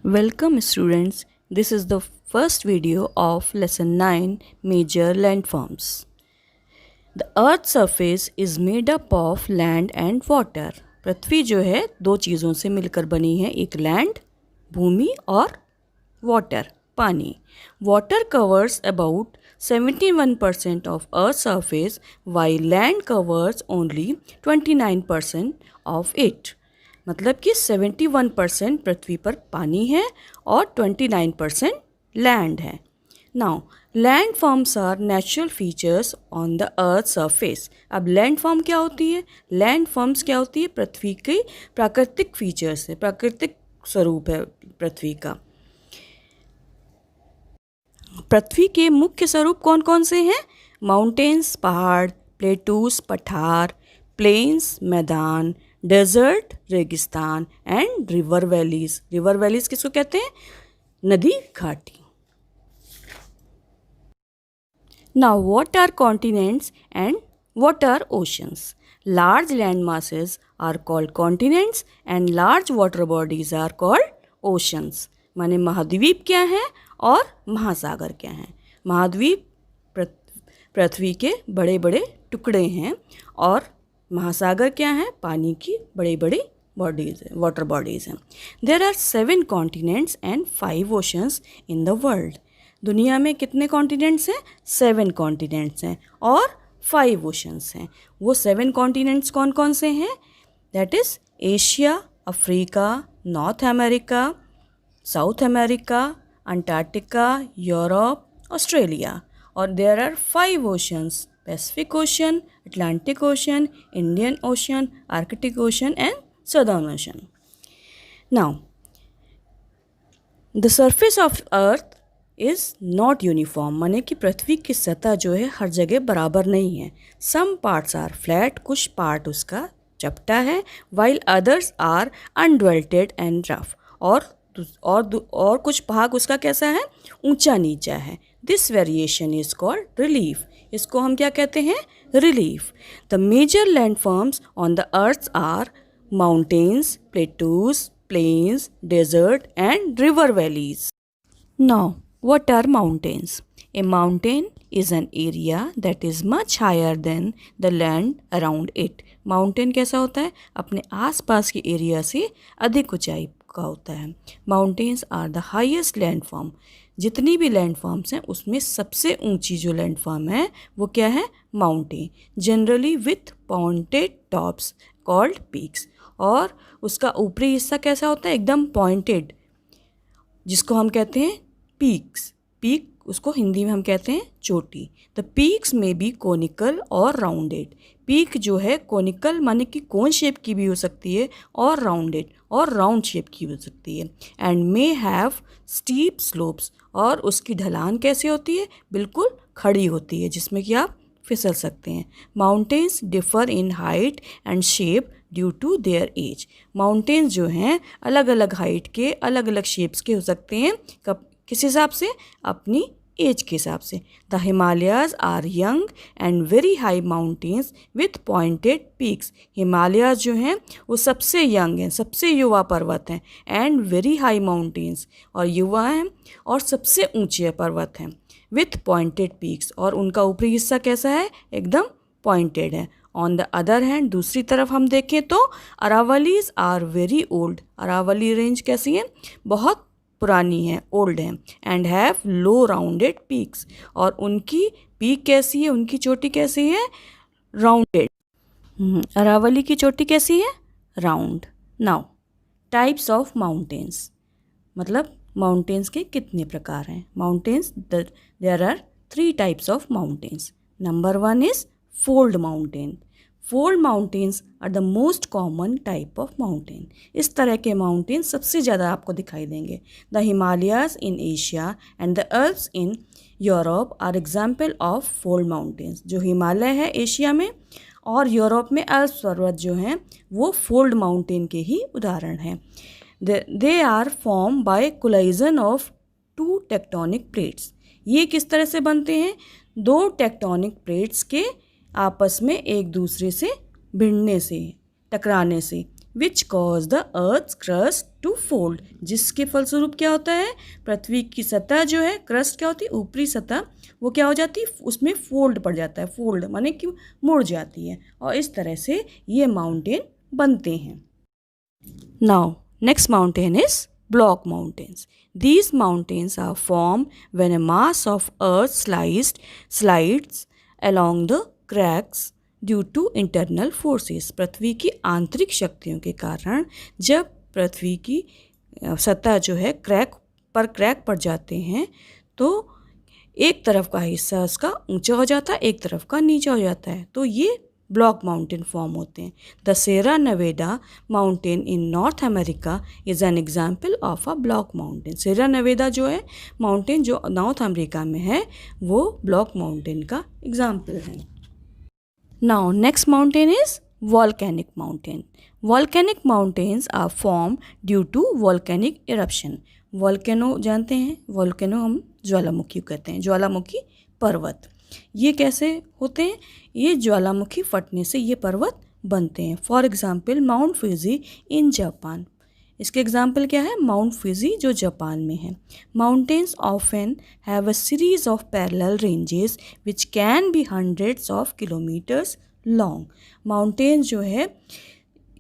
Welcome students, this is the first video of lesson 9 major landforms. The earth's surface is made up of land and water. पृथ्वी जो है दो चीज़ों से मिलकर बनी है, एक लैंड भूमि और वाटर पानी. Water covers about 71% of earth's surface while land covers only 29% of it. मतलब कि 71% पृथ्वी पर पानी है और 29% लैंड है. Now land forms are natural features on the earth surface. अब लैंड फॉर्म क्या होती है? लैंड फॉर्म्स क्या होती है? पृथ्वी के प्राकृतिक फीचर्स है, प्राकृतिक स्वरूप है पृथ्वी का. पृथ्वी के मुख्य स्वरूप कौन कौन से हैं? माउंटेन्स पहाड़, प्लेटूस पठार, प्लेन्स मैदान, डेजर्ट रेगिस्तान and river valleys. River valleys किसको कहते हैं? नदी घाटी. Now what are continents and what are oceans? Large land masses are called continents and large water bodies are called oceans. माने महाद्वीप क्या है और महासागर क्या हैं? महाद्वीप पृथ्वी के बड़े बड़े टुकड़े हैं और महासागर क्या है? पानी की बड़ी बड़ी बॉडीज हैं, वाटर बॉडीज हैं. There are 7 continents and 5 oceans in the world. दुनिया में कितने कॉन्टिनेंट्स हैं? 7 कॉन्टिनेंट्स हैं और 5 ओशंस हैं. वो 7 कॉन्टिनेंट्स कौन कौन से हैं? That is Asia, Africa, North America, South America, Antarctica, Europe, Australia. और there are 5 oceans: Pacific Ocean, Atlantic Ocean, Indian Ocean, Arctic Ocean and Southern Ocean. Now, the surface of Earth is not uniform. माने कि पृथ्वी की सतह जो है हर जगह बराबर नहीं है. Some parts are flat, कुछ पार्ट उसका चपटा है, while others are undulated and rough. और कुछ भाग उसका कैसा है? ऊंचा नीचा है. This variation is called relief. इसको हम क्या कहते हैं? Relief. The major landforms on the earth are mountains, plateaus, plains, desert and river valleys. Now what are mountains? A mountain is an area that is much higher than the land around it. Mountain कैसा होता है? अपने आसपास के area से अधिक ऊंचाई का होता है. Mountains are the highest landform. जितनी भी लैंडफॉर्म्स हैं उसमें सबसे ऊंची जो लैंडफॉर्म है वो क्या है? Mountain. Generally with pointed tops called peaks. और उसका ऊपरी हिस्सा कैसा होता है? एकदम पॉइंटेड, जिसको हम कहते हैं पीक्स. पीक उसको हिंदी में हम कहते हैं चोटी. द पीक्स में बी कोनिकल और राउंडेड. पीक जो है कोनिकल माने कि कोन शेप की भी हो सकती है और राउंडेड और राउंड शेप की हो सकती है. And may have steep slopes. और उसकी ढलान कैसे होती है? बिल्कुल खड़ी होती है जिसमें कि आप फिसल सकते हैं. Mountains differ in height and shape due to their age. Mountains जो हैं अलग अलग हाइट के, अलग अलग शेप्स के हो सकते हैं. किस हिसाब से? अपनी एज के हिसाब से. The Himalayas are young and very high mountains with pointed peaks. Himalayas जो हैं वो सबसे यंग हैं, सबसे युवा पर्वत हैं. एंड वेरी हाई माउंटेन्स, और युवा हैं और सबसे ऊंचे पर्वत हैं. विथ पॉइंटेड पीक्स, और उनका ऊपरी हिस्सा कैसा है? एकदम पॉइंटेड है. ऑन द अदर हैंड, दूसरी तरफ हम देखें तो Aravallis are very old. Aravalli range कैसी है? बहुत पुरानी है, ओल्ड है. And have low rounded peaks, और उनकी पीक कैसी है? उनकी चोटी कैसी है? राउंडेड. अरावली की चोटी कैसी है? Round. Now types of mountains, मतलब माउंटेन्स के कितने प्रकार हैं? Mountains there are 3 types of mountains. Number 1 is fold mountain. Fold mountains are the most common type of mountain. इस तरह के माउंटेन सबसे ज़्यादा आपको दिखाई देंगे. The Himalayas in Asia and the Alps in Europe are example of fold mountains. जो हिमालय है एशिया में और यूरोप में अल्प्स पर्वत जो हैं वो फोल्ड माउंटेन के ही उदाहरण हैं. They are form by collision of 2 tectonic plates. ये किस तरह से बनते हैं? 2 टेक्टोनिक प्लेट्स के आपस में एक दूसरे से भिड़ने से, टकराने से which cause the earth crust to fold, जिसके फलस्वरूप क्या होता है, पृथ्वी की सतह जो है, क्रस्ट क्या होती है, ऊपरी सतह, वो क्या हो जाती है, उसमें फोल्ड पड़ जाता है, फोल्ड माने कि मुड़ जाती है, और इस तरह से ये माउंटेन बनते हैं। Now next mountain is block mountains. These mountains are formed when a mass of earth slides along the cracks due to internal forces. पृथ्वी की आंतरिक शक्तियों के कारण जब पृथ्वी की सतह जो है क्रैक पड़ जाते हैं तो एक तरफ का हिस्सा उसका ऊंचा हो जाता है, एक तरफ का नीचा हो जाता है, तो ये ब्लॉक माउंटेन फॉर्म होते हैं। The Sierra Nevada mountain in North America is an example of a block mountain. Sierra Nevada जो है माउंटेन जो नॉर्थ अमेरिका में है वो ब्लॉक माउंटेन का एग्जाम्पल है। Now next mountain is volcanic mountain. Volcanic mountains are form due to volcanic eruption. Volcano जानते हैं, वॉल्केनो हम ज्वालामुखी कहते हैं, ज्वालामुखी पर्वत। ये कैसे होते हैं, ये ज्वालामुखी फटने से ये पर्वत बनते हैं। For example mount Fiji in Japan, इसके एग्जाम्पल क्या है, माउंट फिजी जो जापान में है। Mountains often have a series of parallel ranges which can be hundreds of kilometres long. Mountains जो है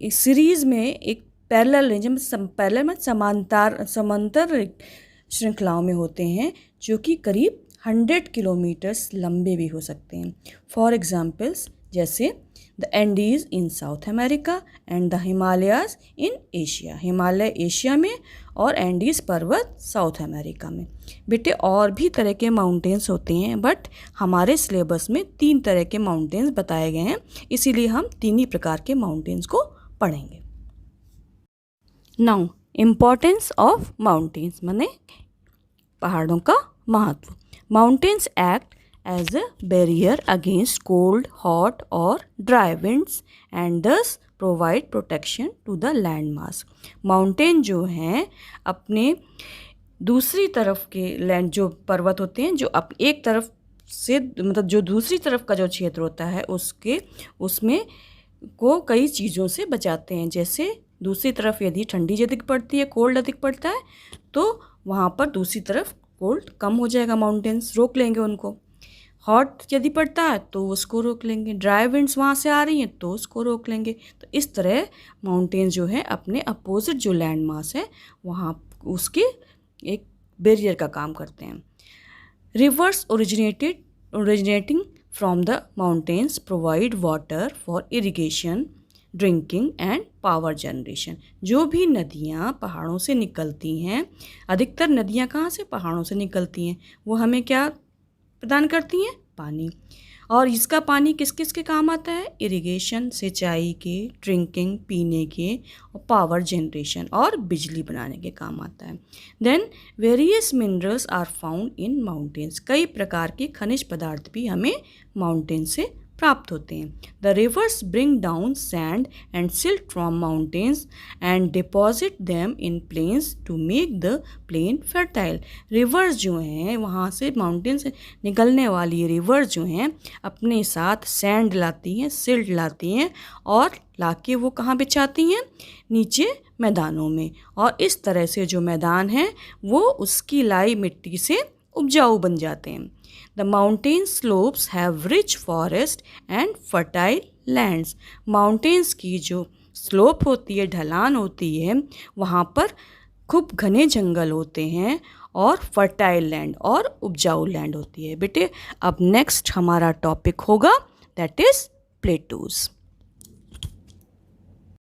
इस सीरीज में एक पैरेलल रेंज में, पैरेलल में समांतर श्रृंखलाओं में होते हैं जो कि करीब 100 किलोमीटर्स लंबे भी हो सकते हैं। फॉर एग्जाम्पल्स जैसे the Andes in south America and the Himalayas in Asia. Himalaya Asia में और एंडीज़ पर्वत साउथ अमेरिका में। बेटे और भी तरह के माउंटेन्स होते हैं, बट हमारे सिलेबस में 3 तरह के माउंटेन्स बताए गए हैं, इसीलिए हम 3 ही प्रकार के माउंटेन्स को पढ़ेंगे। नाउ इम्पोर्टेंस ऑफ माउंटेन्स माने पहाड़ों का महत्व। Mountains act as a barrier against cold, hot or dry winds and thus provide protection to the landmass. Mountain जो हैं अपने दूसरी तरफ के लैंड जो पर्वत होते हैं, जो एक तरफ से मतलब जो दूसरी तरफ का जो क्षेत्र होता है उसमें को कई चीज़ों से बचाते हैं। जैसे दूसरी तरफ यदि ठंडी अधिक पड़ती है, कोल्ड अधिक पड़ता है, तो वहाँ पर दूसरी तरफ कोल्ड कम हो जाएगा, माउंटेन्स रोक लेंगे उनको। हॉट यदि पड़ता है तो उसको रोक लेंगे, ड्राई विंड्स वहाँ से आ रही हैं तो उसको रोक लेंगे। तो इस तरह माउंटेन्स जो है अपने अपोजिट जो लैंड मास है वहाँ उसके एक बैरियर का काम करते हैं। Reverse originating from the mountains provide water for irrigation, drinking and power generation. जो भी नदियाँ पहाड़ों से निकलती हैं, अधिकतर नदियाँ कहाँ से, पहाड़ों से निकलती हैं, वो हमें क्या प्रदान करती हैं, पानी। और इसका पानी किस किस के काम आता है, इरिगेशन, सिंचाई के, ड्रिंकिंग पीने के, और पावर जनरेशन और बिजली बनाने के काम आता है। Then various minerals are found in mountains. कई प्रकार के खनिज पदार्थ भी हमें माउंटेन से प्राप्त होते हैं। The rivers bring down sand and silt from mountains and deposit them in plains to make the plain fertile. Rivers जो हैं वहाँ से माउंटेन से निकलने वाली रिवर्स जो हैं अपने साथ सैंड लाती हैं, सिल्ट लाती हैं और लाके वो कहाँ बिछाती हैं, नीचे मैदानों में। और इस तरह से जो मैदान है वो उसकी लाई मिट्टी से उपजाऊ बन जाते हैं। The mountain slopes have rich forest and fertile lands. Mountains की जो स्लोप होती है, ढलान होती है, वहाँ पर खूब घने जंगल होते हैं और फर्टाइल लैंड और उपजाऊ लैंड होती है। बेटे अब नेक्स्ट हमारा टॉपिक होगा दैट इज़ प्लेटूज़।